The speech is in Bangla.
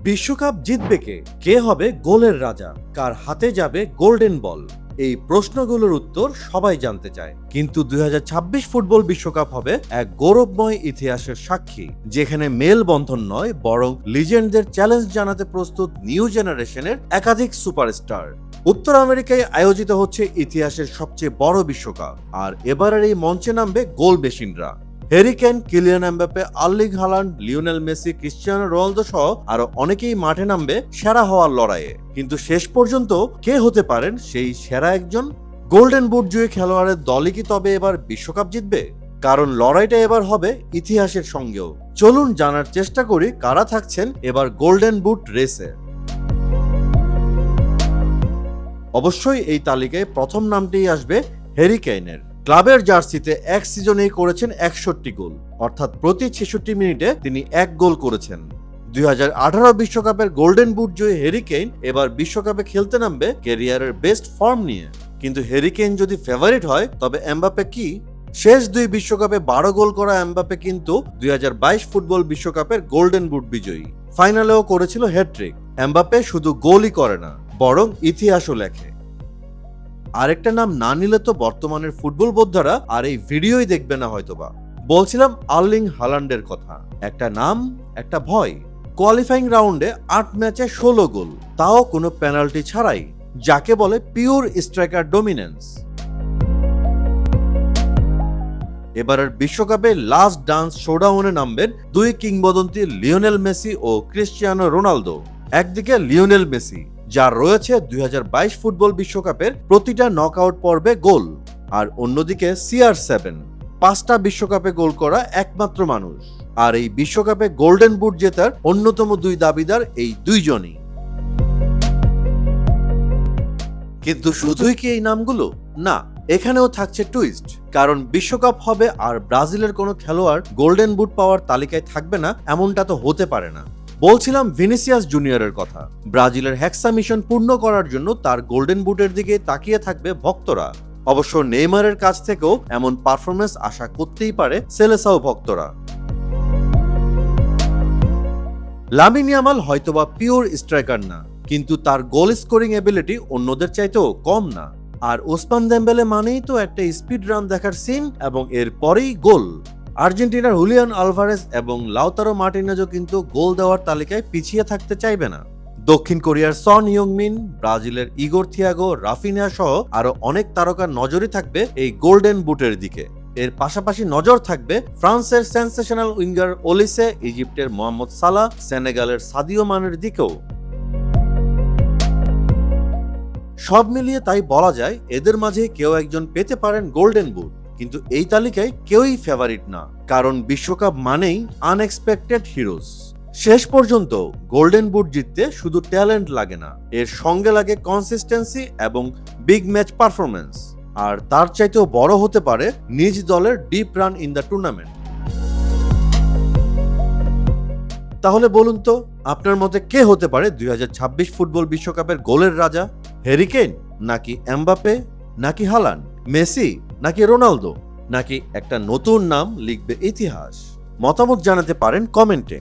বিশ্বকাপ জিতবে কে হবে গোলের রাজা, কার হাতে যাবে গোল্ডেন বল? এই প্রশ্নগুলোর উত্তর সবাই জানতে চায়। কিন্তু 2026 ফুটবল বিশ্বকাপ হবে এক গৌরবময় ইতিহাসের সাক্ষী, যেখানে মেলবন্ধন নয় বরং লিজেন্ডদের চ্যালেঞ্জ জানাতে প্রস্তুত নিউ জেনারেশনের একাধিক সুপারস্টার। উত্তর আমেরিকায় আয়োজিত হচ্ছে ইতিহাসের সবচেয়ে বড় বিশ্বকাপ, আর এবারের এই মঞ্চে নামবে গোল বেশিনরা। Harry Kane, Kylian Mbappe, Erling Haaland, Lionel Messi, Cristiano Ronaldo সহ আরো অনেকেই মাঠে নামবে সেরা হওয়ার লড়াইয়ে। কিন্তু শেষ পর্যন্ত কে হতে পারেন সেই সেরা একজন? গোল্ডেন বুট জয়ী খেলোয়াড়ের দলই কি তবে এবার বিশ্বকাপ জিতবে? কারণ লড়াইটা এবার হবে ইতিহাসের সঙ্গেও। চলুন জানার চেষ্টা করি কারা থাকছেন এবার গোল্ডেন বুট রেসে। অবশ্যই এই তালিকায় প্রথম নামটিই আসবে হ্যারি কেইনের। ক্লাবের জার্সিতে এক সিজনেই করেছেন 61 গোল, অর্থাৎ প্রতি 66 মিনিটে তিনি এক গোল করেছেন। 2018 বিশ্বকাপের গোল্ডেন বুট জয়ী হ্যারি কেইন এবার বিশ্বকাপে খেলতে নামবে ক্যারিয়ারের বেস্ট ফর্ম নিয়ে। কিন্তু হ্যারি কেইন যদি ফেভারিট হয় তবে এমবাপ্পে কি? শেষ দুই বিশ্বকাপে 12 গোল করা এমবাপ্পে কিন্তু 2022 ফুটবল বিশ্বকাপের গোল্ডেন বুট বিজয়ী। ফাইনালেও করেছিল হ্যাট্রিক। এমবাপ্পে শুধু গোলই করে না, বরং ইতিহাসও লেখে। আরেকটা নাম না নিলে তো বর্তমানের ফুটবল বোদ্ধারা আর এই ভিডিওই দেখবে না হয়তোবা। বলছিলাম আর্লিং হালান্ডের কথা। একটা নাম, একটা ভয়। কোয়ালিফাইং রাউন্ডে 8 ম্যাচে 16 গোল, তাও কোনো পেনাল্টি ছাড়াই, যাকে বলে পিওর স্ট্রাইকার ডমিনেন্স। এবারের বিশ্বকাপে লাস্ট ডান্স শোডাউনে নামবেন দুই কিংবদন্তি লিওনেল মেসি ও ক্রিশ্চিয়ানো রোনালদো। একদিকে লিওনেল মেসি, যার রয়েছে 2022 ফুটবল বিশ্বকাপের প্রতিটা নকআউট পর্বে গোল, আর অন্যদিকে CR7, 5টা বিশ্বকাপে গোল করা একমাত্র মানুষ। আর এই বিশ্বকাপে গোল্ডেন বুট জেতার অন্যতম দুই দাবিদার এই দুইজনই। কিন্তু শুধুই কি এই নামগুলো? না, এখানেও থাকছে টুইস্ট। কারণ বিশ্বকাপ হবে আর ব্রাজিলের কোনো খেলোয়াড় গোল্ডেন বুট পাওয়ার তালিকায় থাকবে না, এমনটা তো হতে পারে না। বলছিলাম ভিনিসিয়াস জুনিয়রের কথা। ব্রাজিলের হেক্সা মিশন পূর্ণ করার জন্য তার গোল্ডেন বুটের দিকে তাকিয়ে থাকবে ভক্তরা। অবশ্য নেইমারের কাছ থেকেও এমন পারফরমেন্স আশা করতেই পারে সেলেসাও ভক্তরা। লামিন ইয়ামাল হয়তোবা পিওর স্ট্রাইকার না, কিন্তু তার গোল স্কোরিং এবিলিটি অন্যদের চাইতেও কম না। আর ওসমান দেম্বেলে মানেই তো একটা স্পিড রান দেখার সিন এবং এর পরেই গোল। আর্জেন্টিনার হুলিয়ান আলভারেজ এবং লাউতারো মার্টিনেজও কিন্তু গোল দেওয়ার তালিকায় পিছিয়ে থাকতে চাইবে না। দক্ষিণ কোরিয়ার সন হিউংমিন, ব্রাজিলের ইগোর থিয়াগো, রাফিনিয়া সহ আরো অনেক তারকার নজরই থাকবে এই গোল্ডেন বুটের দিকে। এর পাশাপাশি নজর থাকবে ফ্রান্সের সেন্সেশনাল উইঙ্গার ওলিসে, ইজিপ্টের মোহাম্মদ সালাহ, সেনেগালের সাদিও মানের দিকেও। সব মিলিয়ে তাই বলা যায় এদের মাঝে কেউ একজন পেতে পারেন গোল্ডেন বুট। কিন্তু এই তালিকায় কেউই ফেভারিট না, কারণ বিশ্বকাপ মানেই আনএক্সপেক্টেড হিরোজ। শেষ পর্যন্ত গোল্ডেন বুট জিততে শুধু ট্যালেন্ট লাগে না, এর সঙ্গে লাগে কনসিস্টেন্সি এবং বিগ ম্যাচ পারফরমেন্স। আর তার চাইতেও বড় হতে পারে নিজ দলের deep run in the tournament. তাহলে বলুন তো, আপনার মতে কে হতে পারে 2026 ফুটবল বিশ্বকাপের গোলের রাজা? হ্যারি কেইন, নাকি এমবাপ্পে, নাকি হালান্ড, মেসি, নাকি রোনালদো, নাকি একটা নতুন নাম লিখবে ইতিহাস? মতামত জানাতে পারেন কমেন্টে।